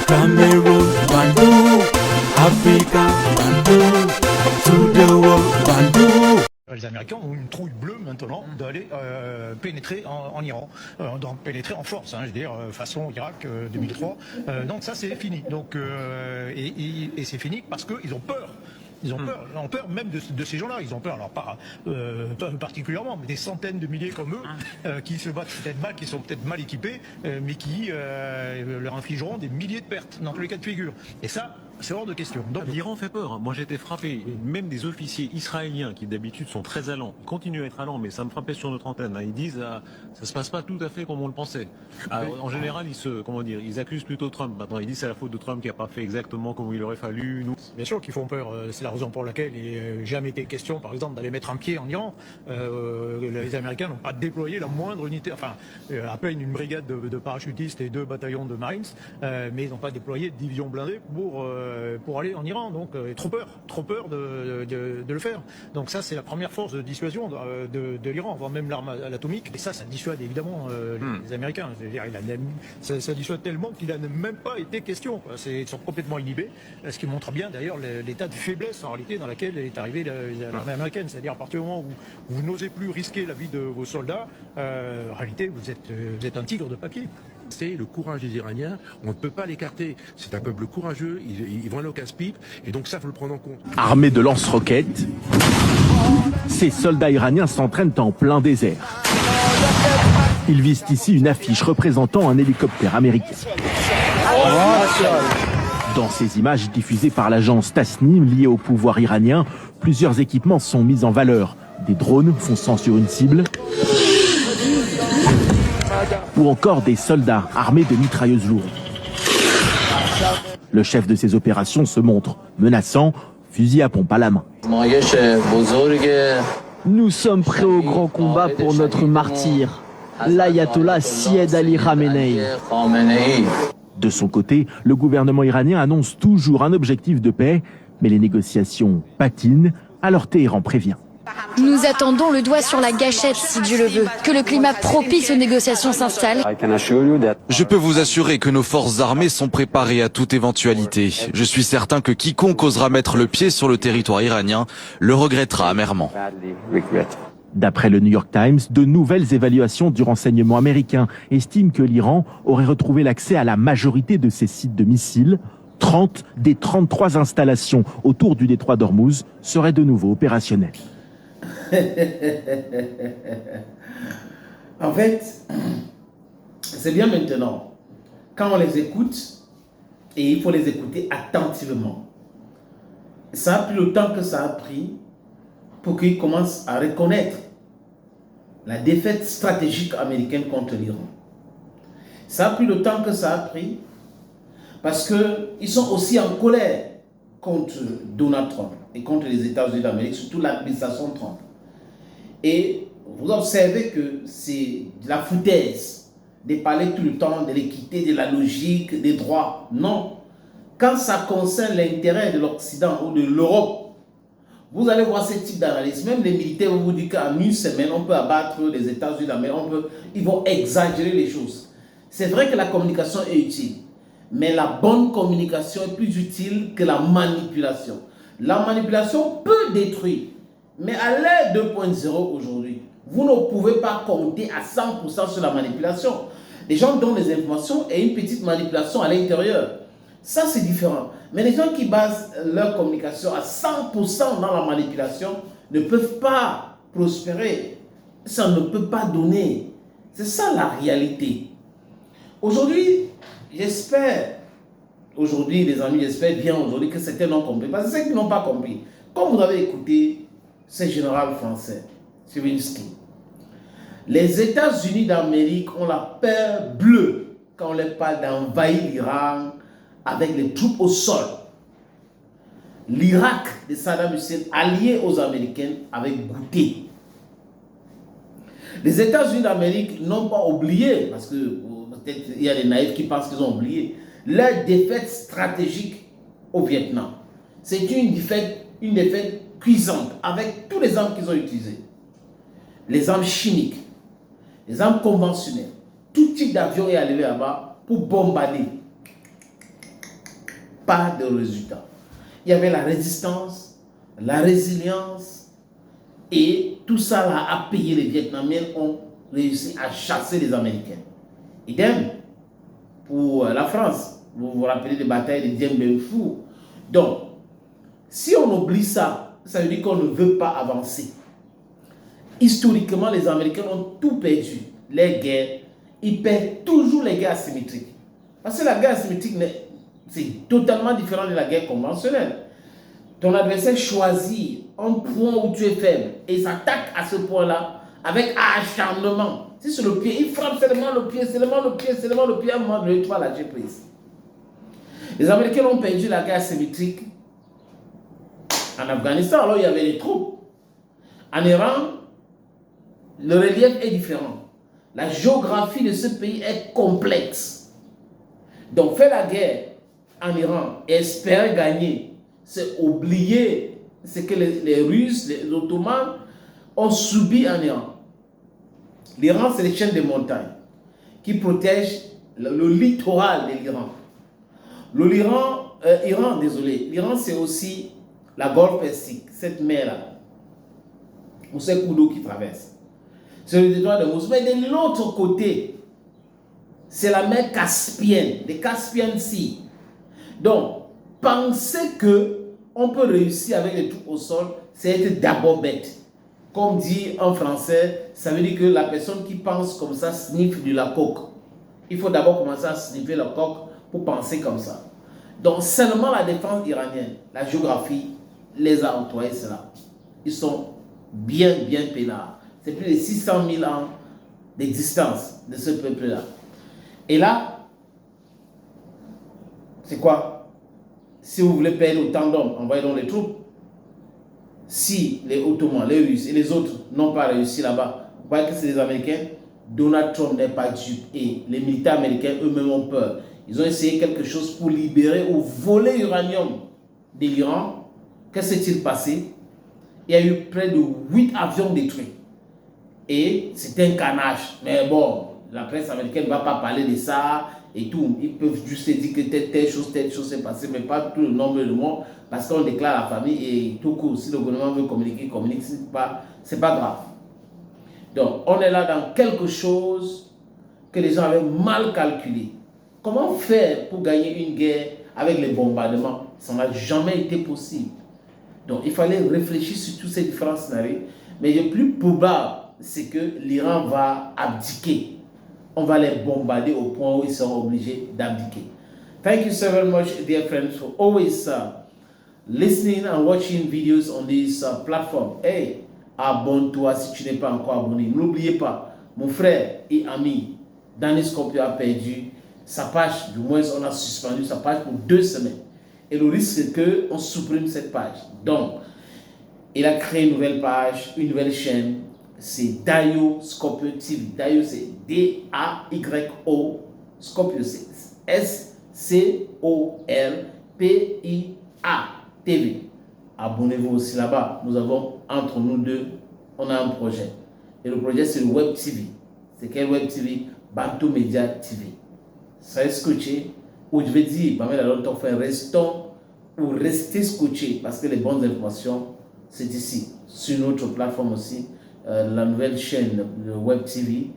Cameroon, Bandung, Africa, Bandung, to the world, Bandung. Les Américains ont une trouille bleue maintenant d'aller pénétrer en Iran, donc pénétrer en force, je veux dire façon Irak 2003. Donc ça c'est fini. Donc et c'est fini parce qu'ils ont peur. Ils ont peur même de ces gens-là. Ils ont peur, alors pas particulièrement, mais des centaines de milliers comme eux qui se battent peut-être mal, qui sont peut-être mal équipés, mais qui leur infligeront des milliers de pertes dans tous les cas de figure. Et ça, c'est hors de question. Donc l'Iran fait peur. Moi j'étais frappé. Même des officiers israéliens qui d'habitude sont très allants, ils continuent à être allants, mais ça me frappait sur notre antenne. Ils disent ça se passe pas tout à fait comme on le pensait. En général, ils accusent plutôt Trump. Maintenant, ils disent c'est la faute de Trump qui a pas fait exactement comme il aurait fallu. Nous. Bien sûr qu'ils font peur. C'est la raison pour laquelle il n'a jamais été question, par exemple, d'aller mettre un pied en Iran. Les Américains n'ont pas déployé la moindre unité, enfin à peine une brigade de parachutistes et 2 bataillons de Marines, mais ils n'ont pas déployé de division blindée pour aller en Iran. Donc trop peur de le faire. Donc ça c'est la première force de dissuasion de l'Iran, voire même l'arme atomique. Et ça dissuade évidemment les Américains. C'est-à-dire, ça dissuade tellement qu'il n'a même pas été question. Ils sont complètement inhibés, ce qui montre bien d'ailleurs l'état de faiblesse en réalité dans laquelle est arrivée l'armée américaine. C'est-à-dire à partir du moment où vous n'osez plus risquer la vie de vos soldats, en réalité vous êtes un tigre de papier. C'est le courage des Iraniens, on ne peut pas l'écarter. C'est un peuple courageux, ils vont aller au casse-pipe, et donc ça, il faut le prendre en compte. Armés de lance-roquettes, ces soldats iraniens s'entraînent en plein désert. Ils visent ici une affiche représentant un hélicoptère américain. Dans ces images diffusées par l'agence Tasnim liée au pouvoir iranien, plusieurs équipements sont mis en valeur. Des drones fonçant sur une cible, ou encore des soldats armés de mitrailleuses lourdes. Le chef de ces opérations se montre menaçant, fusil à pompe à la main. Nous sommes prêts au grand combat pour notre martyr, l'ayatollah Syed Ali Khamenei. De son côté, le gouvernement iranien annonce toujours un objectif de paix, mais les négociations patinent, alors Téhéran prévient. Nous attendons le doigt sur la gâchette, si Dieu le veut, que le climat propice aux négociations s'installe. Je peux vous assurer que nos forces armées sont préparées à toute éventualité. Je suis certain que quiconque osera mettre le pied sur le territoire iranien le regrettera amèrement. D'après le New York Times, de nouvelles évaluations du renseignement américain estiment que l'Iran aurait retrouvé l'accès à la majorité de ses sites de missiles. 30 des 33 installations autour du détroit d'Ormuz seraient de nouveau opérationnelles. En fait, c'est bien maintenant, quand on les écoute, et il faut les écouter attentivement. Ça a pris le temps que ça a pris pour qu'ils commencent à reconnaître la défaite stratégique américaine contre l'Iran. Ça a pris le temps que ça a pris parce qu'ils sont aussi en colère contre Donald Trump et contre les États-Unis d'Amérique, surtout l'administration Trump. Et vous observez que c'est de la foutaise de parler tout le temps de l'équité, de la logique, des droits. Non. Quand ça concerne l'intérêt de l'Occident ou de l'Europe, vous allez voir ce type d'analyse. Même les militaires vont vous dire qu'en une semaine, on peut abattre les États-Unis d'Amérique. Ils vont exagérer les choses. C'est vrai que la communication est utile. Mais la bonne communication est plus utile que la manipulation. La manipulation peut détruire. Mais à l'ère 2.0 aujourd'hui, vous ne pouvez pas compter à 100% sur la manipulation. Les gens donnent des informations et une petite manipulation à l'intérieur. Ça, c'est différent. Mais les gens qui basent leur communication à 100% dans la manipulation ne peuvent pas prospérer. Ça ne peut pas donner. C'est ça la réalité. Aujourd'hui, j'espère, les amis, j'espère bien aujourd'hui que certains l'ont compris. Parce que ceux qui n'ont pas compris, comme vous avez écouté ce général français, Zelensky, les États-Unis d'Amérique ont la peur bleue quand on leur parle d'envahir l'Iran avec les troupes au sol. L'Irak de Saddam Hussein allié aux Américains avec goûté. Les États-Unis d'Amérique n'ont pas oublié, parce que peut-être il y a des naïfs qui pensent qu'ils ont oublié, leur défaite stratégique au Vietnam. C'est une défaite cuisante avec tous les armes qu'ils ont utilisées. Les armes chimiques, les armes conventionnelles, tout type d'avion est arrivé là-bas pour bombarder. pas de résultat. Il y avait la résistance, la résilience, et tout ça là a payé. Les Vietnamiens ont réussi à chasser les Américains. Idem pour la France. Vous vous rappelez des batailles de Dien Bien Phu. Donc, si on oublie ça, ça veut dire qu'on ne veut pas avancer. Historiquement, les Américains ont tout perdu. Les guerres, ils perdent toujours les guerres asymétriques. Parce que la guerre asymétrique, c'est totalement différent de la guerre conventionnelle. Ton adversaire choisit un point où tu es faible et s'attaque à ce point-là avec acharnement. Si c'est le pied, il frappe seulement le pied, à un moment donné, tu vas lâcher prise. Les Américains ont perdu la guerre asymétrique en Afghanistan, alors il y avait des troupes. En Iran, le relief est différent. La géographie de ce pays est complexe. Donc faire la guerre en Iran et espérer gagner, c'est oublier ce que les Russes, les Ottomans ont subi en Iran. L'Iran, c'est les chaînes de montagnes qui protègent le littoral de l'Iran. L'Iran, c'est aussi la Golfe Persique, cette mer-là, où c'est le cours d'eau qui traverse. C'est le détroit de Mossoul. Mais de l'autre côté, c'est la mer Caspienne, the Caspian Sea. Donc, penser qu'on peut réussir avec les troupes au sol, c'est être d'abord bête. Comme dit en français, ça veut dire que la personne qui pense comme ça sniffe de la coke. Il faut d'abord commencer à sniffer la coke pour penser comme ça. Donc, seulement la défense iranienne, la géographie, les a octroyé cela. Ils sont bien peinards. C'est plus de 600 000 ans d'existence de ce peuple-là. Et là, c'est quoi? Si vous voulez perdre autant d'hommes, envoyez donc les troupes. Si les Ottomans, les Russes et les autres n'ont pas réussi là-bas, vous voyez que c'est les Américains. Donald Trump n'est pas dupe et les militaires américains eux-mêmes ont peur. Ils ont essayé quelque chose pour libérer ou voler l'uranium de l'Iran. Qu'est-ce qui s'est passé? Il y a eu près de 8 avions détruits. Et c'était un carnage. Mais bon, la presse américaine ne va pas parler de ça et tout. Ils peuvent juste dire que telle chose s'est passée, mais pas tout le nombre de morts, parce qu'on déclare la famille et tout court. Si le gouvernement veut communiquer, communique, c'est pas grave. Donc, on est là dans quelque chose que les gens avaient mal calculé. Comment faire pour gagner une guerre avec les bombardements? Ça n'a jamais été possible. Donc, il fallait réfléchir sur tous ces différents scénarios. Mais le plus probable, c'est que l'Iran va abdiquer. On va les bombarder au point où ils seront obligés d'abdiquer. Thank you so very much, dear friends, for always listening and watching videos on this platform. Hey, abonne-toi si tu n'es pas encore abonné. N'oubliez pas, mon frère et ami, Danny Scorpio a perdu sa page. Du moins, on a suspendu sa page pour 2 semaines. Et le risque, c'est qu'on supprime cette page. Donc, il a créé une nouvelle page, une nouvelle chaîne. C'est Dayo Scorpio TV. Dayo, c'est D-A-Y-O. Scorpio, c'est S-C-O-R-P-I-A TV. Abonnez-vous aussi là-bas. Nous avons, entre nous deux, on a un projet. Et le projet, c'est le Web TV. C'est quel Web TV? Bantu Media TV. Ça est scotché. Ou je vais dire, restez scotché parce que les bonnes informations, c'est ici. Sur notre plateforme aussi, la nouvelle chaîne, le Web TV.